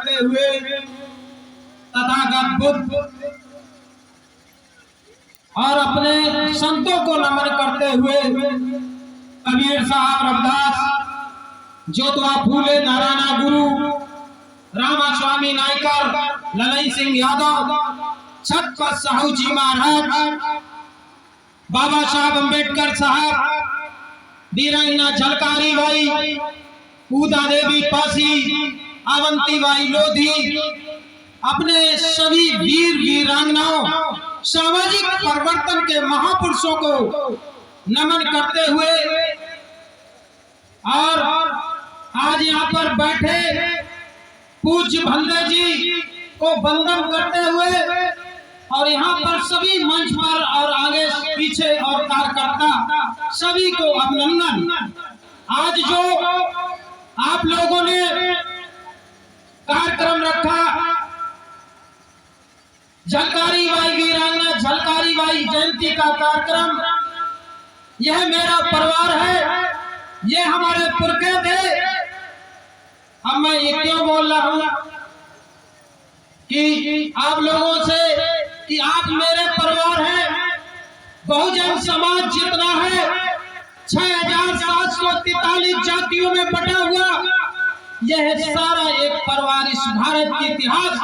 करते हुए तथागत बुद्ध और अपने संतों को नमन करते हुए कबीर साहब, रविदास, ज्योतिबा फूले, नारायण गुरु, रामास्वामी नायकर, ललई सिंह यादव, छत्रपति साहू जी महाराज, बाबा साहब अम्बेडकर साहब, वीरांगना झलकारी बाई, पूजा देवी पासी, अवंती बाई लोधी, अपने सभी वीर वीरांगनाओं, सामाजिक परिवर्तन के महापुरुषों को नमन करते हुए और आज यहाँ पर बैठे पूज्य भंदे जी को वंदन करते हुए और यहाँ पर सभी मंच पर और आगे पीछे और कार्यकर्ता सभी को अभिनंदन। आज जो आप लोगों ने कार्यक्रम रखा, झलकारी बाई वीरांगना झलकारी बाई जयंती का कार्यक्रम, यह मेरा परिवार है, ये हमारे पुरखे थे। अब मैं ये क्यों बोल रहा हूं कि आप लोगों से कि आप मेरे परिवार हैं। बहुजन समाज जितना है 6743 जातियों में बटा हुआ, यह सारा एक परिवार इस भारत के इतिहास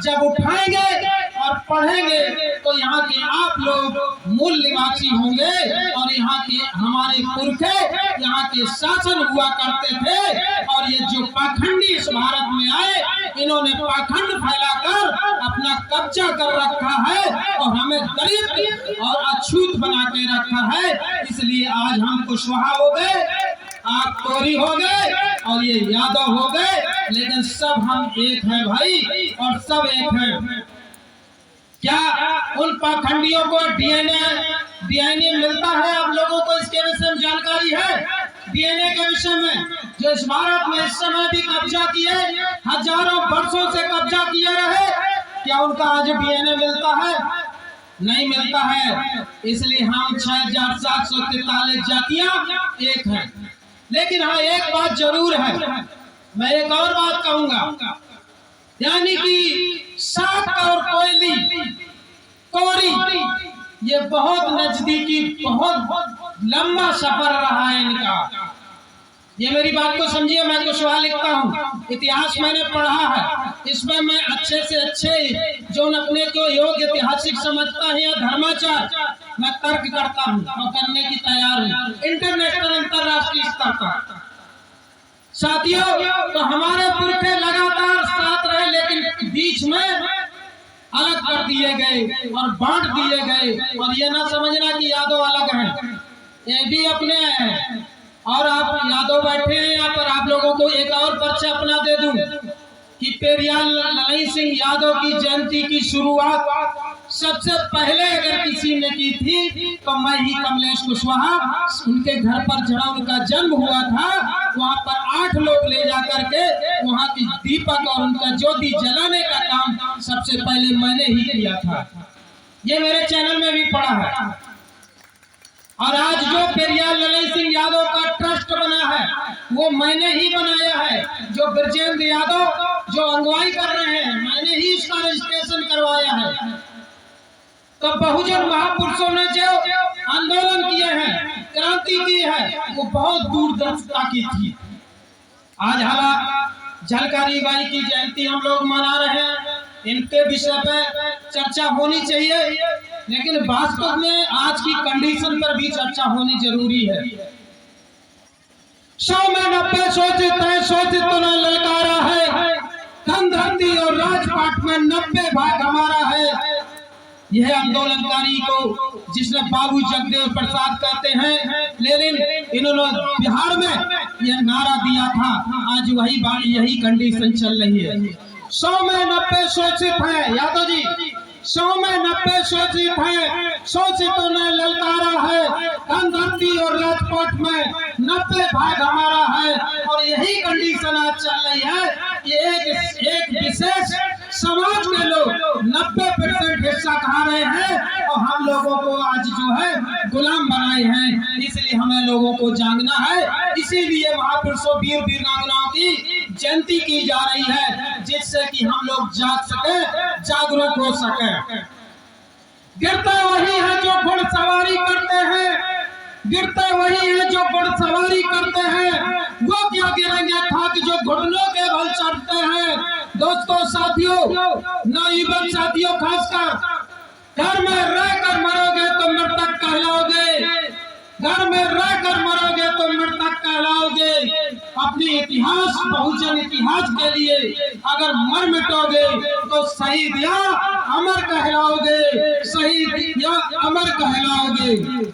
जब उठाएंगे और पढ़ेंगे तो यहाँ के आप लोग मूल निवासी होंगे और यहाँ के हमारे पुरखे यहाँ के शासन हुआ करते थे। और ये जो पाखंडी इस भारत में आए, इन्होंने पाखंड फैलाकर अपना कब्जा कर रखा है और हमें दलित और अछूत बना के रखा है। इसलिए आज हम कुशवाहा हो गए, आप कोरी हो गए और ये यादव हो गए, लेकिन सब हम एक हैं भाई, और सब एक हैं। क्या उन पाखंडियों को डीएनए मिलता है? आप लोगों को इसके विषय में जानकारी है? डीएनए के विषय में जो इस भारत में इस समय भी कब्जा किए, हजारों वर्षों से कब्जा किए रहे, क्या उनका आज डीएनए मिलता है? नहीं मिलता है। इसलिए हम 6743 जातियां एक हैं। लेकिन हाँ, एक बात जरूर है, मैं एक और बात कहूंगा, यानी कि सात और कोरी, ये बहुत नजदीकी, बहुत लंबा सफर रहा है इनका। ये मेरी बात को समझिए, मैं कुशवाहा लिखता हूँ, इतिहास मैंने पढ़ा है, इसमें मैं अच्छे से अच्छे जो अपने को योग्य ऐतिहासिक समझता है या धर्माचार, मैं तर्क करता हूँ और करने की तैयार हूँ, इंटरनेशनल अंतरराष्ट्रीय स्तर पर। साथियों, तो हमारे पुरखे लगातार साथ रहे, लेकिन बीच में अलग कर दिए गए और बांट दिए गए। और ये ना समझना कि यादव अलग हैं, ये भी अपने हैं। और आप यादव बैठे हैं यहाँ पर, आप लोगों को एक और पर्चा अपना दे दूं कि पेरियार ललई सिंह यादव की जयंती की शुरुआत सबसे पहले अगर किसी ने की थी तो मैं ही, कमलेश कुशवाहा। उनके घर पर जहाँ उनका जन्म हुआ था, वहाँ पर 8 लोग ले जाकर के वहाँ की दीपक और उनका ज्योति जलाने का काम सबसे पहले मैंने ही किया था। ये मेरे चैनल में भी पड़ा है। और आज जो पेरियार ललई सिंह यादव का ट्रस्ट बना है, वो मैंने ही बनाया है। जो ब्रजेंद्र यादव जो अगुवाई कर रहे हैं, मैंने ही इसका रजिस्ट्रेशन करवाया है। तो बहुजन महापुरुषों ने जो आंदोलन किए हैं, क्रांति की है, वो बहुत दूरदर्शिता की थी। आज हालांकि झलकारी बाई की जयंती हम लोग मना रहे हैं, इनके विषय पे चर्चा होनी चाहिए, लेकिन वास्तव में आज की कंडीशन पर भी चर्चा होनी जरूरी है। 100 में 90 शोषित है, शोषित तो न ललकारा है, धन धरती और राजपाट में 90 भाग हमारा है। यह आंदोलनकारी को जिसने बाबू जगदेव प्रसाद कहते हैं, लेकिन इन्होंने बिहार में यह नारा दिया था। आज यही कंडीशन चल रही है। 100 में 90 शोषित है, यादव जी, 100 में 90 शोषित है, शोषितों ने ललकारा है, धन धरती और राजपाट में 90 भाग हमारा है। और यही कंडीशन आज चल रही है कि एक विशेष समाज के लोग 90% हिस्सा खा रहे हैं और हम लोगों को आज जो है गुलाम बनाए हैं। इसलिए हमें लोगों को जागना है। इसीलिए महापुरुषों वीर वीरांगनाओं की जयंती की जा रही है। जिससे कि हम लोग जाग सके, जागरूक हो सके। गिरते वही है जो घुड़सवारी करते हैं, गिरते वही है जो घुड़सवारी करते हैं, वो क्या गिरेंगे खाक जो घुटनों के बल चढ़ते हैं। दोस्तों, साथियों, नौयुवक साथियों, खासकर घर में रहकर मरोगे तो मृतक कहलाओगे, घर में रहकर मरोगे तो मृतक कहलाओगे। अपने इतिहास, बहुजन इतिहास के लिए अगर मर मिटोगे तो शहीद या अमर कहलाओगे, शहीद या अमर कहलाओगे।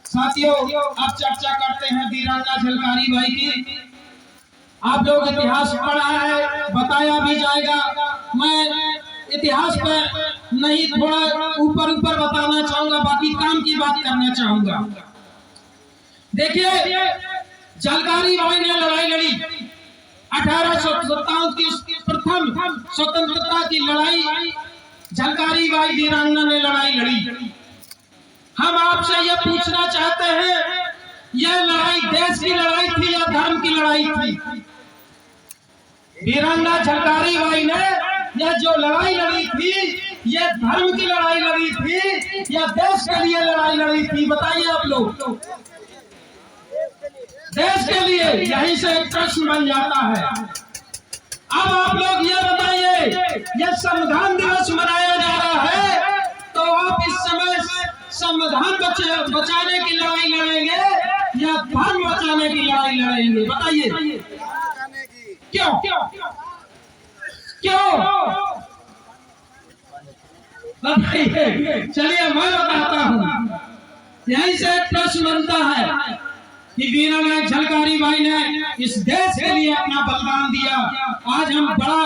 साथियों, अब चर्चा करते हैं वीरांगना झलकारी बाई की। आप लोग इतिहास पढ़ा है, बताया भी जाएगा। मैं इतिहास पर नहीं, थोड़ा ऊपर ऊपर बताना चाहूंगा, बाकी काम की बात करना चाहूंगा। देखिए, झलकारी बाई ने लड़ाई लड़ी 1857 की प्रथम स्वतंत्रता की लड़ाई झलकारी बाई वीरांगना ने लड़ाई लड़ी। हम आपसे यह पूछना चाहते हैं, यह लड़ाई देश की लड़ाई थी या धर्म की लड़ाई थी? वीरांगना झलकारी बाई ने यह जो लड़ाई लड़ी थी, यह धर्म की लड़ाई लड़ी थी या देश के लिए लड़ाई लड़ी थी? बताइए आप लोग। देश के लिए, यहीं से एक प्रश्न बन जाता है। अब आप लोग ये बताइए, यह संविधान दिवस मनाया जा रहा है, तो आप इस समय संविधान बचाने की लड़ाई लड़ेंगे या धर्म बचाने की लड़ाई लड़ेंगे? बताइए क्यों? क्यों बताइए? चलिए मैं बताता हूँ। यहीं से एक प्रश्न बनता है कि वीरांगना झलकारी बाई ने इस देश के लिए अपना बलिदान दिया। आज हम बड़ा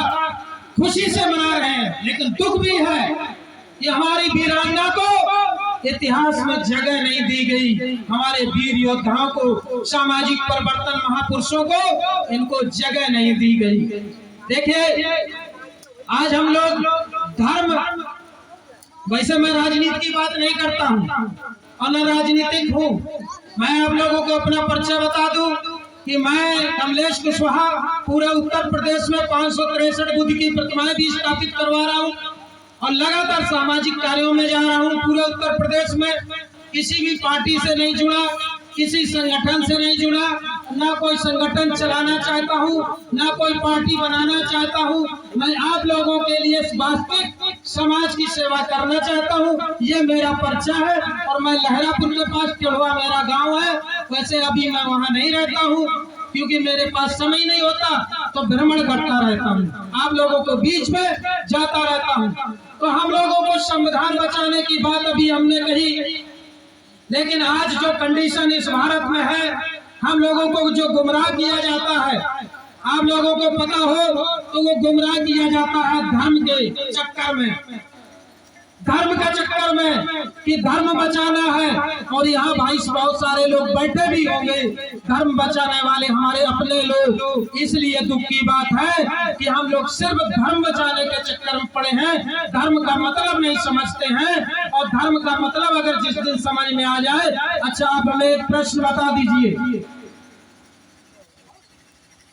खुशी से मना रहे हैं, लेकिन दुख भी है कि हमारी वीरांगना को इतिहास में जगह नहीं दी गई। हमारे वीर योद्धाओं को, सामाजिक परिवर्तन महापुरुषों को, इनको जगह नहीं दी गई। देखिए, आज हम लोग धर्म, वैसे मैं राजनीति की बात नहीं करता हूँ और न राजनीतिक हूँ। मैं आप लोगों को अपना परिचय बता दूं कि मैं कमलेश कुशवाहा पूरे उत्तर प्रदेश में 563 बुद्ध की प्रतिमाएं भी स्थापित करवा रहा हूं और लगातार सामाजिक कार्यों में जा रहा हूं पूरे उत्तर प्रदेश में। किसी भी पार्टी से नहीं जुड़ा, किसी संगठन से नहीं जुड़ा, ना कोई संगठन चलाना चाहता हूँ, ना कोई पार्टी बनाना चाहता हूँ। मैं आप लोगों के लिए वास्तविक समाज की सेवा करना चाहता हूँ। ये मेरा परिचय है और मैं लहरापुर के पास टिड़वा मेरा गांव है। वैसे अभी मैं वहाँ नहीं रहता हूँ क्योंकि मेरे पास समय नहीं होता, तो भ्रमण करता रहता हूँ, आप लोगों को बीच में जाता रहता हूँ। तो हम लोगों को संविधान बचाने की बात अभी हमने कही, लेकिन आज जो कंडीशन इस भारत में है, हम लोगों को जो गुमराह किया जाता है, आप लोगों को पता हो तो वो गुमराह किया जाता है धर्म के चक्कर में, धर्म के चक्कर में कि धर्म बचाना है। और यहाँ भाई बहुत सारे लोग बैठे भी होंगे धर्म बचाने वाले, हमारे अपने लोग। इसलिए दुख की बात है कि हम लोग सिर्फ धर्म बचाने के चक्कर में पड़े हैं, धर्म का मतलब नहीं समझते हैं। और धर्म का मतलब अगर जिस दिन समझ में आ जाए, अच्छा आप हमें एक प्रश्न बता दीजिए।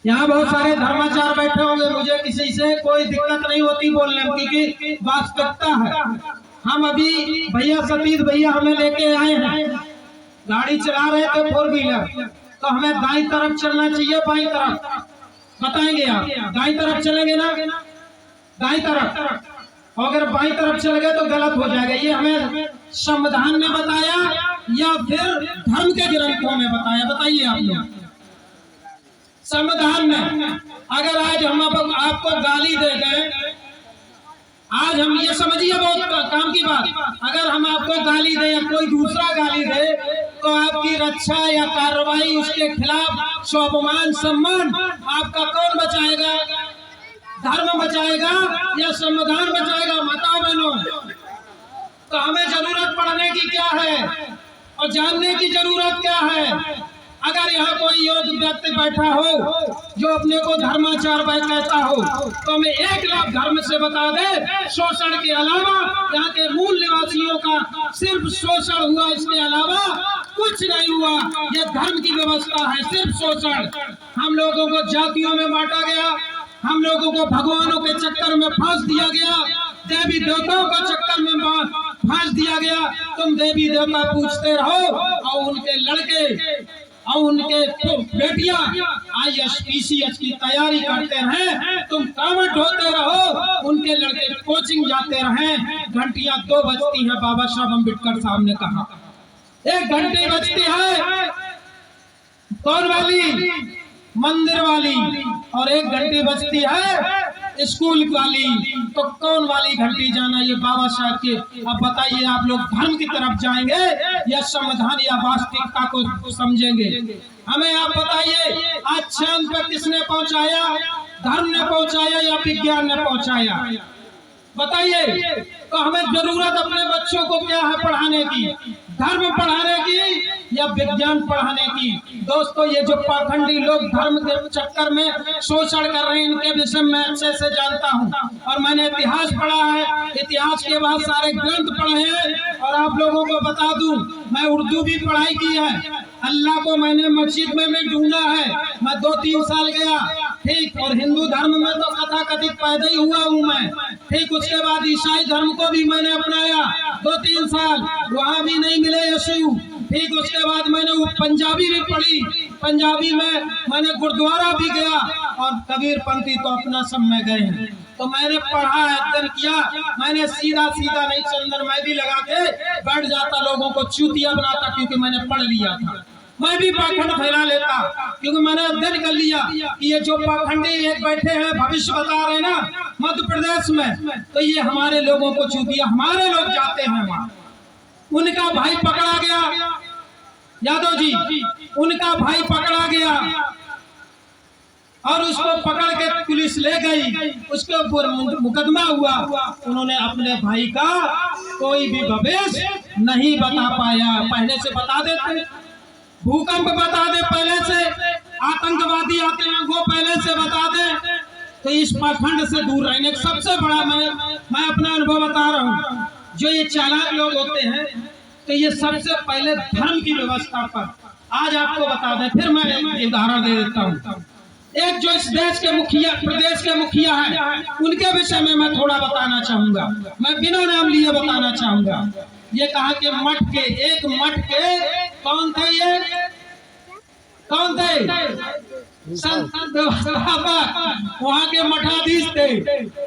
यहाँ बहुत सारे धर्माचार्य बैठे होंगे, मुझे किसी से कोई दिक्कत नहीं होती बोलने में, क्योंकि वास्तविकता है। हम अभी भैया सतीश भैया हमें लेके आए हैं, गाड़ी चला रहे थे 4 व्हीलर, तो हमें दाईं तरफ चलना चाहिए बाईं तरफ? बताएंगे आप? दाईं तरफ चलेंगे ना? दाईं तरफ। और अगर बाईं तरफ चल गए तो गलत हो जाएगा। ये हमें संविधान ने बताया या फिर धर्म के ग्रंथों में बताया? बताइए आप लोग। संविधान में। अगर आज हम आपको गाली दे गए, आज हम ये समझिए बहुत काम की बात, अगर हम आपको गाली दे या कोई दूसरा गाली दे, तो आपकी रक्षा या कार्रवाई उसके खिलाफ स्वाभिमान सम्मान आपका कौन बचाएगा? धर्म बचाएगा या संविधान बचाएगा? बताओ बहनों। तो हमें जरूरत पढ़ने की क्या है और जानने की जरूरत क्या है? अगर यहाँ कोई योग्य व्यक्ति बैठा हो जो अपने को धर्माचार्य कहता हो, तो हमें 1 लाख धर्म से बता दे, शोषण के अलावा यहाँ के मूल निवासियों का सिर्फ शोषण हुआ, इसके अलावा कुछ नहीं हुआ। ये धर्म की व्यवस्था है, सिर्फ शोषण। हम लोगों को जातियों में बांटा गया, हम लोगों को भगवानों के चक्कर में फांस दिया गया, देवी देवताओं के चक्कर में फांस दिया गया। तुम देवी देवता पूछते रहो और उनके लड़के और उनके बेटियां IAS PCS की तैयारी करते रहे, तुम कावट होते रहो, उनके लड़के कोचिंग जाते रहे। घंटियां 2 बजती हैं, बाबा साहब अम्बेडकर साहब ने कहा 1 घंटे बजती है, कौन वाली? मंदिर वाली। और 1 घंटी बजती है स्कूल वाली। तो कौन वाली घंटी जाना? ये बाबा साहब के। अब बताइए, आप लोग धर्म की तरफ जाएंगे या संविधान या वास्तविकता को समझेंगे? हमें आप बताइए, आज चांद पर किसने पहुंचाया? धर्म ने पहुंचाया या विज्ञान ने पहुंचाया? बताइए। तो हमें जरूरत अपने बच्चों को क्या है पढ़ाने की? धर्म पढ़ाने की या विज्ञान पढ़ाने की? दोस्तों, ये जो पाखंडी लोग धर्म के चक्कर में शोषण कर रहे हैं, इनके विषय में अच्छे से जानता हूँ। और मैंने इतिहास पढ़ा है, इतिहास के बाद सारे ग्रंथ पढ़े हैं। और आप लोगों को बता दूं, मैं उर्दू भी पढ़ाई की है। अल्लाह को मैंने मस्जिद में ढूंढा है। मैं 2-3 साल गया, ठीक। और हिंदू धर्म में तो कथा कथित पैदा ही हुआ हूँ मैं, ठीक। उसके बाद ईसाई धर्म को भी मैंने अपनाया 2-3 साल, वहाँ भी नहीं मिले यीशु, ठीक। उसके बाद मैंने वो पंजाबी भी पढ़ी, पंजाबी में मैंने गुरुद्वारा भी गया। और कबीर पंथी तो अपना सब में गए हैं। तो मैंने पढ़ा है, अध्ययन किया। मैंने सीधा नहीं चंदन मैं भी लगा के बैठ जाता, लोगों को चूतिया बनाता, क्योंकि मैंने पढ़ लिया था। मैं भी पाखंड फैला लेता, क्योंकि मैंने अध्ययन कर लिया कि ये जो पाखंडी एक बैठे हैं, भविष्य बता रहे हैं ना मध्य प्रदेश में, तो ये हमारे लोगों को चूतिया, हमारे लोग जाते हैं वहाँ। उनका भाई पकड़ा गया, यादव जी, उनका भाई पकड़ा गया और उसको पकड़ के पुलिस ले गई, उसके ऊपर मुकदमा हुआ। उन्होंने अपने भाई का कोई भी भविष्य नहीं बता पाया। पहले से बता देते, भूकंप बता दे पहले से, आतंकवादी आते हैं वो पहले से बता दे। तो इस पाखंड से दूर रहने का सबसे बड़ा मैं अपना अनुभव बता रहा हूँ। जो ये चालाक लोग होते हैं, तो ये सबसे पहले धर्म की व्यवस्था पर, आज आपको बता दें, फिर मैं एक उदाहरण दे देता हूँ। एक जो इस देश के मुखिया, प्रदेश के मुखिया है, उनके विषय में मैं थोड़ा बताना चाहूंगा। मैं बिना नाम लिए बताना चाहूंगा। ये कहा कि मठ के, एक मठ के कौन थे? ये कौन थे? संत वहाँ के मठाधीश थे।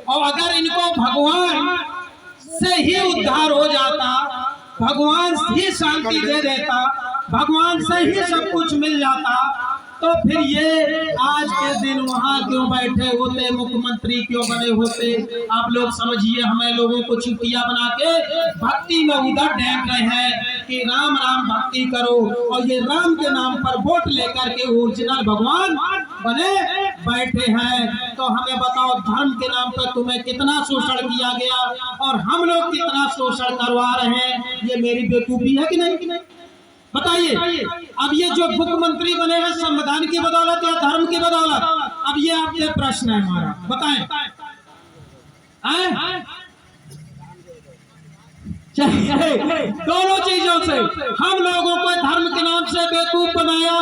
और अगर इनको भगवान से ही उद्धार हो जाता, भगवान ही शांति दे देता, भगवान से ही सब कुछ मिल जाता, तो फिर ये आज के दिन वहाँ क्यों बैठे होते, मुख्यमंत्री क्यों बने होते? आप लोग समझिए, हमें लोगों को चुटिया बना के भक्ति में उधर डेंग रहे हैं कि राम राम भक्ति करो, और ये राम के नाम पर वोट लेकर के ओरिजिनल भगवान बने बैठे हैं। तो हमें बताओ, धर्म के नाम पर तुम्हें कितना शोषण किया गया और हम लोग कितना शोषण करवा रहे हैं? ये मेरी बेवकूफी है कि नहीं? बताइए। अब ये जो मुख्यमंत्री बने हैं, संविधान की बदौलत या धर्म की बदौलत? अब ये आपके प्रश्न है हमारा, बताएं। दोनों चीजों से हम लोगों को धर्म के नाम से बेवकूफ बनाया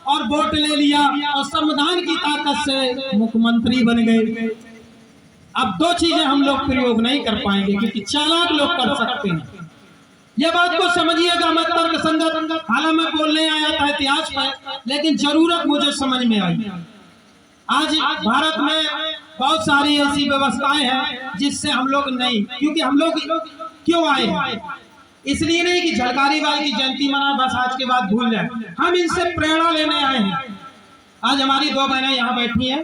और वोट ले लिया, और संविधान की ताकत से मुख्यमंत्री बन गए। अब 2 चीजें हम लोग प्रयोग नहीं कर पाएंगे, क्योंकि चालाक लोग कर सकते हैं। ये बात को समझिएगा, मैं तर्क संगत, हालांकि मैं बोलने आया था इतिहास पर, लेकिन जरूरत मुझे समझ में आई। आज भारत में बहुत सारी ऐसी व्यवस्थाएं हैं जिससे हम लोग नहीं, क्योंकि हम लोग क्यों आए हैं? इसलिए नहीं कि झलकारी बाई की जयंती मना बस आज के बाद भूल जाए, हम इनसे प्रेरणा लेने आए हैं। आज हमारी 2 बहनें यहाँ बैठी हैं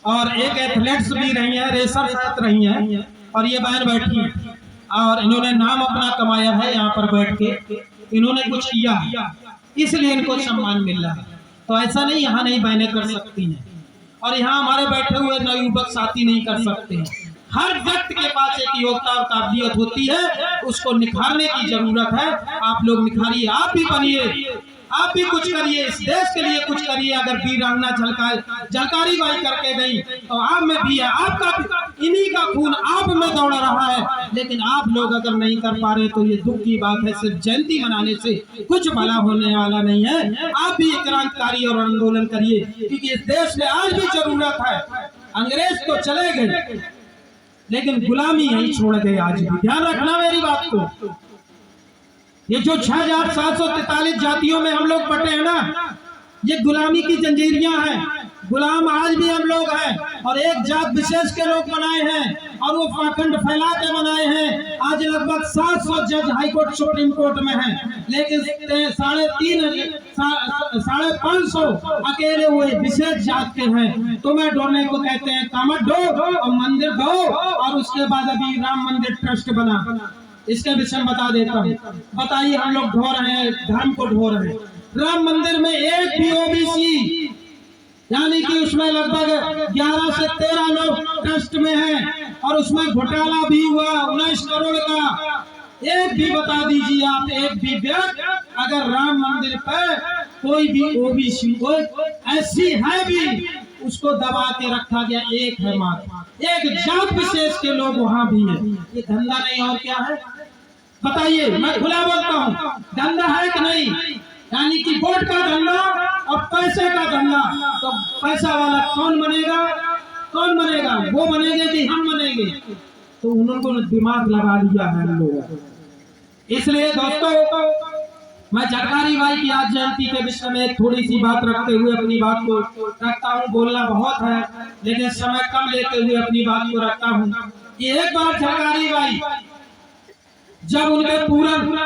और एक एथलेट्स भी रही है, रेसर साथ रही है, और ये बहन बैठी है और इन्होंने नाम अपना कमाया है। यहाँ पर बैठ के इन्होंने कुछ किया, इसलिए इनको सम्मान मिल रहा है। तो ऐसा नहीं यहाँ नहीं बहनें कर सकती हैं, और यहाँ हमारे बैठे हुए नवयुवक साथी नहीं कर सकते हैं। हर व्यक्ति के पास एक योग्यता और काबिलियत होती है, उसको निखारने की जरूरत है। आप लोग निखारिए, आप भी बनिए, आप भी कुछ करिए, इस देश के लिए कुछ करिए। अगर वीरांगना झलकारी बाई करके गई तो आप में भी है, आपका इन्हीं का खून आप में दौड़ रहा है। लेकिन आप लोग अगर नहीं कर पा रहे तो ये दुख की बात है। सिर्फ जयंती मनाने से कुछ भला होने वाला नहीं है। आप भी क्रांतिकारी और आंदोलन करिए, क्योंकि इस देश में आज भी जरूरत है। अंग्रेज तो चले गए लेकिन गुलामी नहीं छोड़ गए आज भी। ध्यान रखना मेरी बात को। ये जो 6743 जातियों में हम लोग बटे हैं ना, ये गुलामी की जंजीरियां हैं। गुलाम आज भी हम लोग हैं और एक जात विशेष के लोग बनाए हैं और वो पाखंड फैला के बनाए हैं। आज लगभग 700 जज हाई कोर्ट सुप्रीम कोर्ट में हैं, लेकिन 550 अकेले हुए विशेष जात के हैं। तुम्हें ढोने को कहते हैं कामत ढो और मंदिर ढो, और उसके बाद अभी राम मंदिर ट्रस्ट बना। इसके विषय में बता देता हूँ। बताइए, हम लोग ढो रहे हैं, धर्म को ढो रहे हैं। राम मंदिर में एक भी ओबीसी, यानी कि उसमें लगभग 11 से 13 लोग ट्रस्ट में हैं और उसमें घोटाला भी हुआ 19 करोड़ का। एक भी बता दीजिए आप, एक भी व्यक्ति अगर राम मंदिर पर कोई भी ओबीसी कोई ऐसी है भी, उसको दबा के रखा गया एक है मात्र, एक जात विशेष के लोग वहां भी है। ये धंधा नहीं और क्या है बताइए? मैं खुला बोलता हूँ, धंधा है कि नहीं? यानी कि वोट का धंधा और पैसे का धंधा। तो पैसा वाला कौन बनेगा? कौन बनेगा? वो बनेंगे कि हम बनेंगे? तो उन्होंने दिमाग लगा लिया है हम लोग। इसलिए दोस्तों, मैं झलकारी बाई की आज जयंती के विषय में एक थोड़ी सी बात रखते हुए अपनी बात को रखता हूँ। बोलना बहुत है लेकिन समय कम लेते हुए अपनी बात को रखता हूँ कि एक बार झलकारी बाई जब उनके पूरन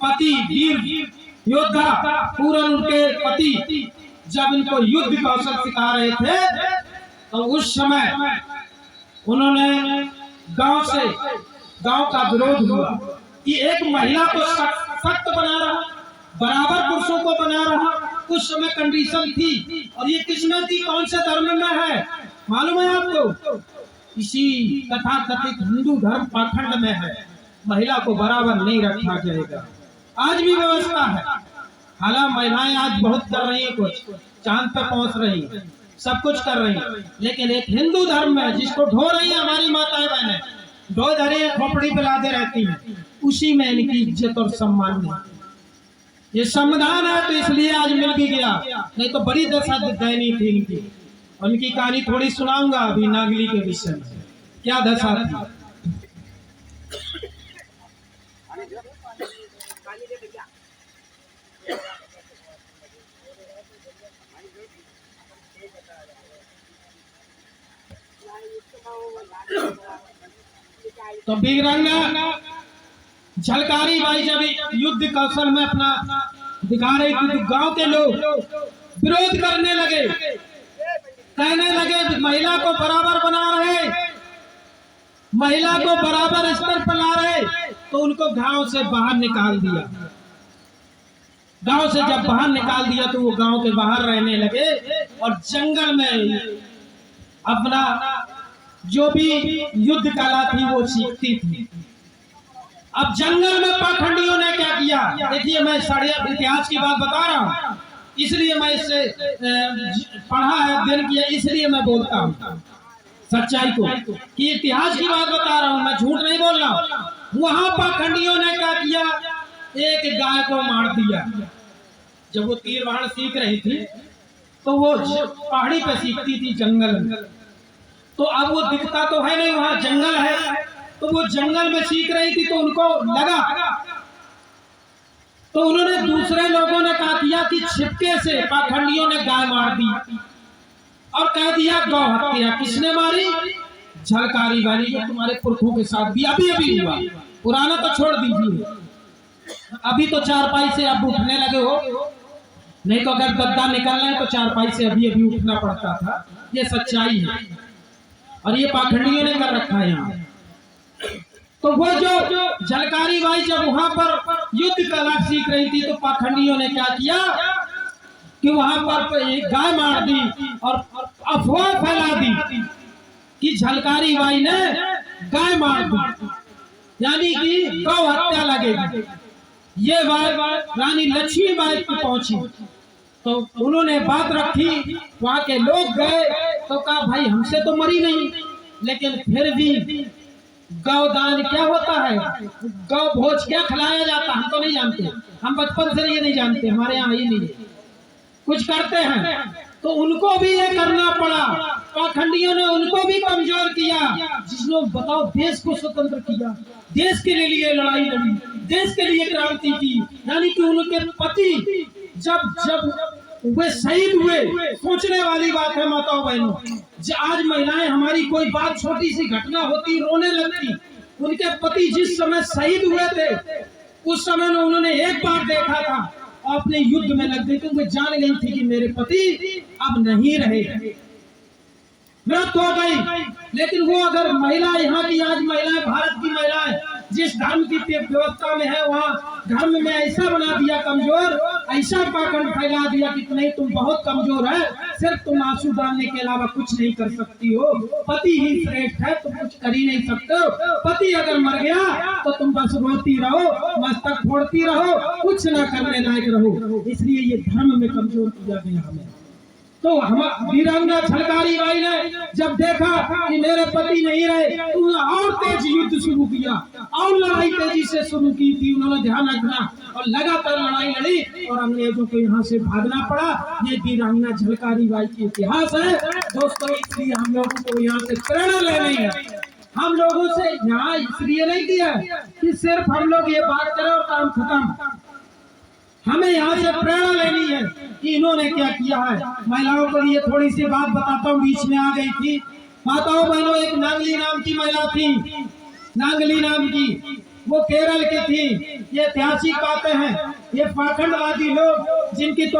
पति वीर योद्धा पूरन उनके पति जब इनको युद्ध कौशल सिखा रहे थे, तो उस समय उन्होंने गांव का विरोध हुआ कि एक महिला को सख्त बना रहा, बराबर पुरुषों को बना रहा। उस समय कंडीशन थी, और ये किसमें थी? कौन से धर्म में है मालूम है आपको? इसी तथाकथित हिंदू धर्म पाखंड में है। महिला को बराबर नहीं रखा जाएगा। आज भी व्यवस्था है, हालांकि महिलाएं आज बहुत कर रही हैं, कुछ चांद पे पहुंच रही हैं, सब कुछ कर रही हैं, लेकिन एक हिंदू धर्म में जिसको ढो रही है हमारी माताएं बहनें, ढो धरे खोपड़ी पिलाते रहती हैं, उसी में इनकी इज्जत और सम्मान नहीं। ये संविधान है तो इसलिए आज मिल भी गया, नहीं तो बड़ी दशा दैनी थी इनकी। उनकी कहानी थोड़ी सुनाऊंगा अभी नागली के विषय में, क्या दशा थी। तो वीरांगना झलकारी बाई जब युद्ध कौशल में अपना दिखा रही थी, तो गांव के लोग विरोध करने लगे, कहने लगे महिला को बराबर बना रहे, महिला को बराबर स्तर पर ला रहे। तो उनको गांव से बाहर निकाल दिया। गांव से जब बाहर निकाल दिया तो वो गांव के बाहर रहने लगे और जंगल में अपना जो भी युद्ध कला थी वो सीखती थी। अब जंगल में पाखंडियों ने क्या किया? देखिए, मैं इतिहास की बात बता रहा हूँ, इसलिए मैं इससे पढ़ा है, अध्ययन किया, इसलिए मैं बोलता हूँ सच्चाई को, कि इतिहास की बात बता रहा हूँ, मैं झूठ नहीं बोल रहा हूँ। वहां पाखंडियों ने क्या किया? एक गाय को मार दिया। जब वो तीर बाण सीख रही थी तो वो पहाड़ी पे सीखती थी, जंगल में। तो अब वो दिखता तो है नहीं, वहां जंगल है, तो वो जंगल में सीख रही थी। तो उनको लगा, तो उन्होंने दूसरे लोगों ने कहा किया कि छिपके से पाखंडियों ने गाय मार दी और कह दिया गौ हत्या। किसने मारी? झलकारी वाली, जो तुम्हारे पुरखों के साथ भी अभी अभी हुआ। पुराना तो छोड़ दीजिए, अभी तो चारपाई से अब उठने लगे हो, नहीं तो अगर गद्दा निकलना है तो चारपाई से अभी अभी उठना पड़ता था। ये सच्चाई है और ये पाखंडियों ने कर रखा है यहाँ। तो वो जो झलकारी बाई जब वहां पर युद्ध कला सीख रही थी, तो पाखंडियों ने क्या किया कि वहां पर एक गाय मार दी और अफवाह फैला दी कि झलकारी बाई ने गाय मार दी, यानी कि गौ हत्या लगेगी। ये बात रानी लक्ष्मीबाई को पहुंची, तो उन्होंने बात रखी, वहां के लोग गए तो कहा भाई हमसे तो मरी नहीं, लेकिन फिर भी गौदान क्या होता है, गौ भोज क्या खिलाया जाता हम तो नहीं जानते, हम बचपन से ये नहीं जानते, हमारे यहाँ ये नहीं कुछ करते हैं। तो उनको भी ये करना पड़ा। पाखंडियों ने उनको भी कमजोर किया। जिसने बताओ देश को स्वतंत्र किया, देश के लिए लड़ाई लड़ी, देश के लिए क्रांति की, यानी कि उनके पति जब वे शहीद हुए, सोचने वाली बात है माताओं बहनों। आज महिलाएं हमारी कोई बात छोटी सी घटना होती रोने लगती। उनके पति जिस समय शहीद हुए थे उस समय में उन्होंने एक बार देखा था और अपने युद्ध में लग गई, क्योंकि जान गई थी कि मेरे पति अब नहीं रहे, मृत्यु हो गई। लेकिन वो अगर महिला, यहाँ की आज महिलाएं, भारत की महिलाएं जिस धर्म की व्यवस्था में है वहाँ धर्म में ऐसा बना दिया कमजोर, ऐसा पाखंड फैला दिया कि नहीं तुम बहुत कमजोर है, सिर्फ तुम आंसू डालने के अलावा कुछ नहीं कर सकती हो, पति ही श्रेष्ठ है, तुम कुछ कर ही नहीं सकते हो, पति अगर मर गया तो तुम बस रोती रहो, मस्तक फोड़ती रहो, कुछ ना करने लायक रहो। इसलिए ये धर्म में कमजोर किया गया हमें। तो हम वीरांगना झलकारी बाई ने जब देखा कि मेरे पति नहीं रहे तो उन्होंने और तेज युद्ध शुरू किया और लड़ाई तेजी से शुरू की थी। उन्होंने ध्यान रखना और लगातार लड़ाई लड़ी और अंग्रेजों को यहाँ से भागना पड़ा। ये वीरांगना झलकारी बाई की इतिहास है दोस्तों। इसलिए हम लोगों को यहाँ से प्रेरणा लेनी है। हम लोगों से यहाँ इसलिए नहीं किया कि सिर्फ हम लोग ये बात करें और काम खत्म। हमें यहाँ से प्रेरणा लेनी है कि इन्होंने क्या किया है। महिलाओं को लिए थोड़ी सी बात बताता हूँ, बीच में आ गई थी। माताओं बहनों, एक नांगली नाम की महिला थी, नांगली नाम की, वो केरल की थी। ये ऐतिहासिक बातें हैं। ये पाखंडवादी लोग जिनकी तो